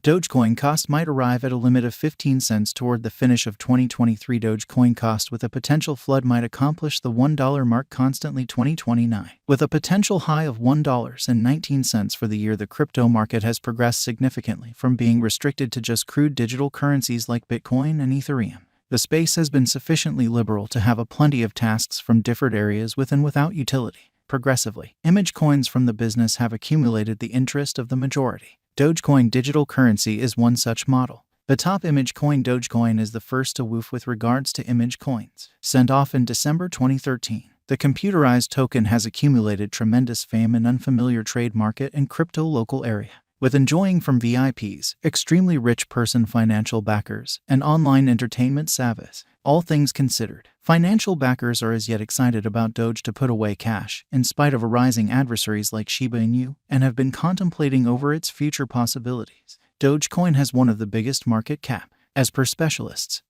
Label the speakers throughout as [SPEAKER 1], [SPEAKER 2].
[SPEAKER 1] Dogecoin cost might arrive at a limit of 15 cents toward the finish of 2023. Dogecoin cost with a potential flood might accomplish the $1 mark constantly 2029. With a potential high of $1.19 for the year, the crypto market has progressed significantly from being restricted to just crude digital currencies like Bitcoin and Ethereum. The space has been sufficiently liberal to have a plenty of tasks from different areas with and without utility. Progressively, image coins from the business have accumulated the interest of the majority. Dogecoin digital currency is one such model. The top image coin Dogecoin is the first to woof with regards to image coins. Sent off in December 2013, the computerized token has accumulated tremendous fame in unfamiliar trade market and crypto local area, with enjoying from VIPs, extremely rich person financial backers, and online entertainment savvas. All things considered, financial backers are as yet excited about Doge to put away cash, in spite of arising adversaries like Shiba Inu, and have been contemplating over its future possibilities. Dogecoin has one of the biggest market cap, as per specialists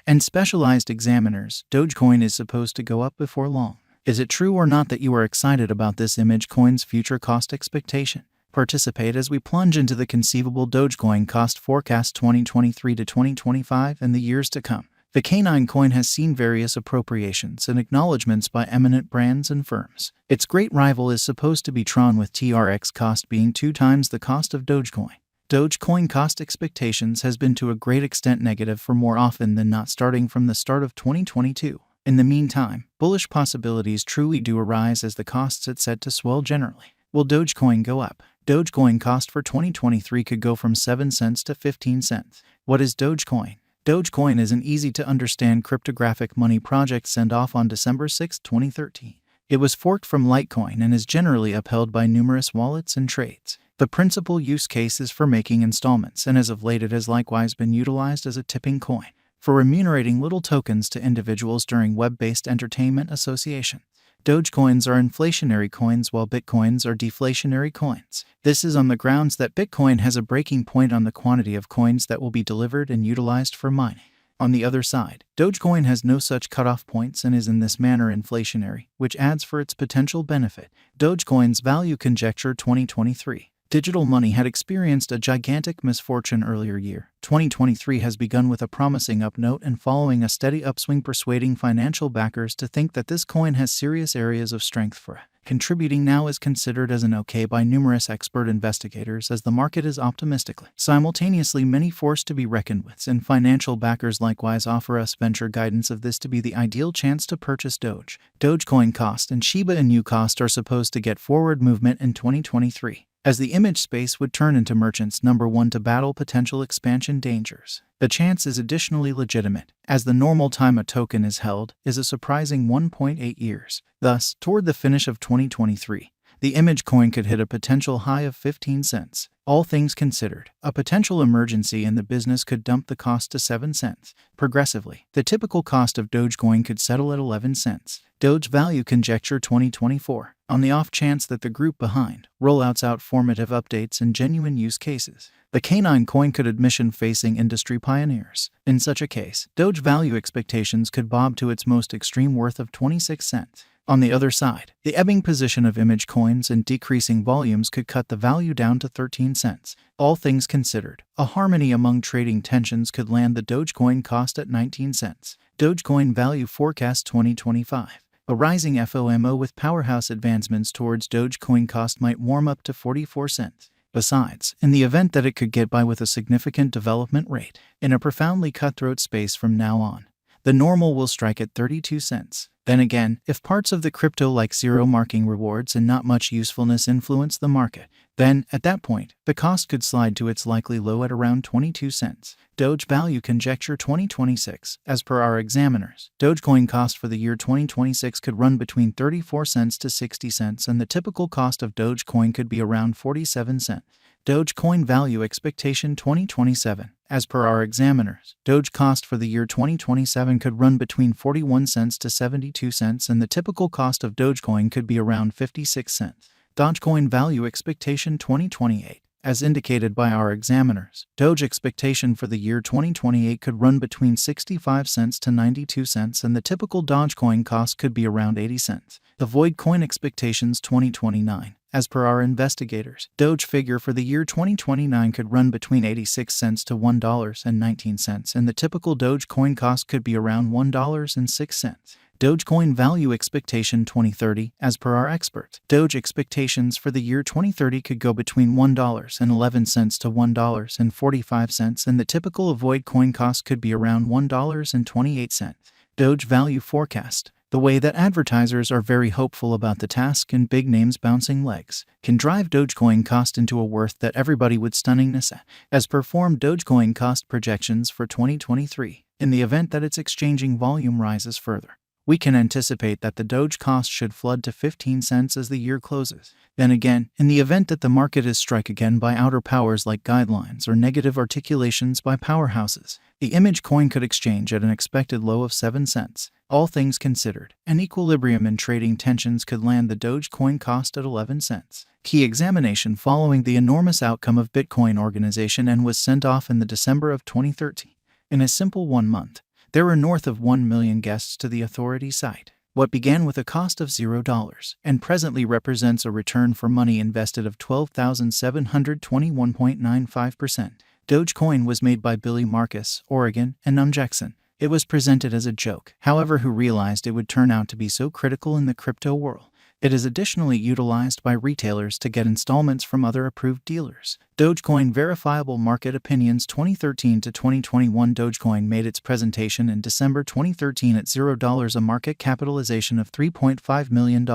[SPEAKER 1] and specialized examiners. Dogecoin is supposed to go up before long. Is it true or not that you are excited about this image coin's future cost expectation? Participate as we plunge into the conceivable Dogecoin cost forecast 2023 to 2025 and the years to come. The canine coin has seen various appropriations and acknowledgments by eminent brands and firms. Its great rival is supposed to be Tron, with TRX cost being 2 times the cost of Dogecoin. Dogecoin cost expectations has been to a great extent negative for more often than not starting from the start of 2022. In the meantime, bullish possibilities truly do arise as the costs are set to swell generally. Will Dogecoin go up? Dogecoin cost for 2023 could go from 7 cents to 15 cents. What is Dogecoin? Dogecoin is an easy-to-understand cryptographic money project sent off on December 6, 2013. It was forked from Litecoin and is generally upheld by numerous wallets and trades. The principal use case is for making installments, and as of late it has likewise been utilized as a tipping coin for remunerating little tokens to individuals during web-based entertainment associations. Dogecoins are inflationary coins while Bitcoins are deflationary coins. This is on the grounds that Bitcoin has a breaking point on the quantity of coins that will be delivered and utilized for mining. On the other side, Dogecoin has no such cutoff points and is in this manner inflationary, which adds for its potential benefit. Dogecoin's value conjecture 2023. Digital money had experienced a gigantic misfortune earlier year. 2023 has begun with a promising up note and following a steady upswing, persuading financial backers to think that this coin has serious areas of strength for it. Contributing now is considered as an okay by numerous expert investigators, as the market is optimistically. Simultaneously, many forced to be reckoned with, and financial backers likewise offer us venture guidance of this to be the ideal chance to purchase Doge. Dogecoin cost and Shiba Inu cost are supposed to get forward movement in 2023, as the image space would turn into merchants number 1 to battle potential expansion dangers. The chance is additionally legitimate, as the normal time a token is held is a surprising 1.8 years. Thus, toward the finish of 2023, the image coin could hit a potential high of 15 cents. All things considered, a potential emergency in the business could dump the cost to 7 cents. Progressively, the typical cost of Dogecoin could settle at 11 cents. Doge value conjecture 2024. On the off chance that the group behind rollouts out formative updates and genuine use cases, the canine coin could admission-facing industry pioneers. In such a case, Doge value expectations could bob to its most extreme worth of 26 cents. On the other side, the ebbing position of image coins and decreasing volumes could cut the value down to 13 cents. All things considered, a harmony among trading tensions could land the Dogecoin cost at 19 cents. Dogecoin value forecast 2025. A rising FOMO with powerhouse advancements towards Dogecoin cost might warm up to 44 cents. Besides, in the event that it could get by with a significant development rate, in a profoundly cutthroat space from now on, the normal will strike at 32 cents. Then again, if parts of the crypto like zero marking rewards and not much usefulness influence the market, then, at that point, the cost could slide to its likely low at around 22 cents. Doge value conjecture 2026. As per our examiners, Dogecoin cost for the year 2026 could run between 34 cents to 60 cents, and the typical cost of Dogecoin could be around 47 cents. Dogecoin value expectation 2027. As per our examiners, Doge cost for the year 2027 could run between 41 cents to 72 cents, and the typical cost of Dogecoin could be around 56 cents. Dogecoin value expectation 2028. As indicated by our examiners, Doge expectation for the year 2028 could run between 65 cents to 92 cents, and the typical Dogecoin cost could be around 80 cents. The void coin expectations 2029. as per our investigators. Doge figure for the year 2029 could run between 86 cents to $1.19, and the typical Dogecoin cost could be around $1.06. Dogecoin value expectation 2030, as per our experts. Doge expectations for the year 2030 could go between $1.11 to $1.45, and the typical avoid coin cost could be around $1.28. Doge value forecast. The way that advertisers are very hopeful about the task and big names bouncing legs can drive Dogecoin cost into a worth that everybody would stunningness at, as performed Dogecoin cost projections for 2023. In the event that its exchanging volume rises further, we can anticipate that the Doge cost should flood to 15 cents as the year closes. Then again, in the event that the market is struck again by outer powers like guidelines or negative articulations by powerhouses, the image coin could exchange at an expected low of 7 cents. All things considered, an equilibrium in trading tensions could land the Dogecoin cost at 11 cents. Key examination following the enormous outcome of Bitcoin organization and was sent off in the December of 2013. In a simple 1 month, there were north of 1 million guests to the authority site. What began with a cost of $0 and presently represents a return for money invested of 12,721.95%. Dogecoin was made by Billy Marcus, Oregon, and Jackson. It was presented as a joke, however, who realized it would turn out to be so critical in the crypto world. It is additionally utilized by retailers to get installments from other approved dealers. Dogecoin Verifiable Market Opinions 2013 to 2021. Dogecoin made its presentation in December 2013 at $0, a market capitalization of $3.5 million.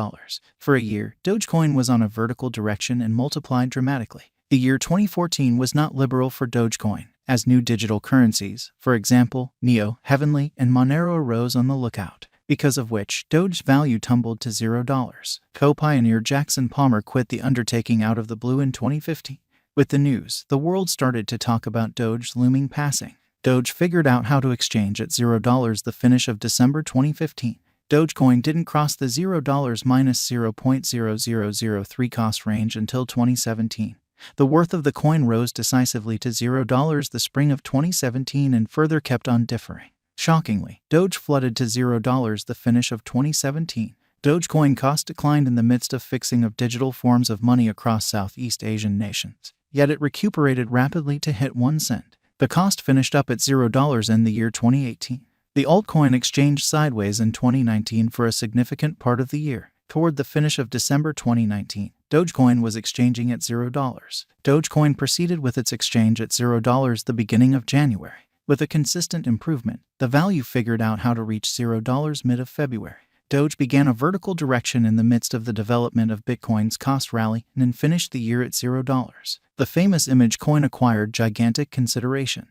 [SPEAKER 1] For a year, Dogecoin was on a vertical direction and multiplied dramatically. The year 2014 was not liberal for Dogecoin, as new digital currencies, for example, Neo, Heavenly, and Monero, arose on the lookout, because of which Doge's value tumbled to $0. Co-pioneer Jackson Palmer quit the undertaking out of the blue in 2015. With the news, the world started to talk about Doge's looming passing. Doge figured out how to exchange at $0 the finish of December 2015. Dogecoin didn't cross the $0 minus 0.0003 cost range until 2017. The worth of the coin rose decisively to $0 the spring of 2017 and further kept on differing. Shockingly, Doge flooded to $0 the finish of 2017. Dogecoin cost declined in the midst of fixing of digital forms of money across Southeast Asian nations, yet it recuperated rapidly to hit 1 cent. The cost finished up at $0 in the year 2018. The altcoin exchanged sideways in 2019 for a significant part of the year. Toward the finish of December 2019, Dogecoin was exchanging at $0. Dogecoin proceeded with its exchange at $0 the beginning of January. With a consistent improvement, the value figured out how to reach $0 mid of February. Doge began a vertical direction in the midst of the development of Bitcoin's cost rally and then finished the year at $0. The famous image coin acquired gigantic consideration.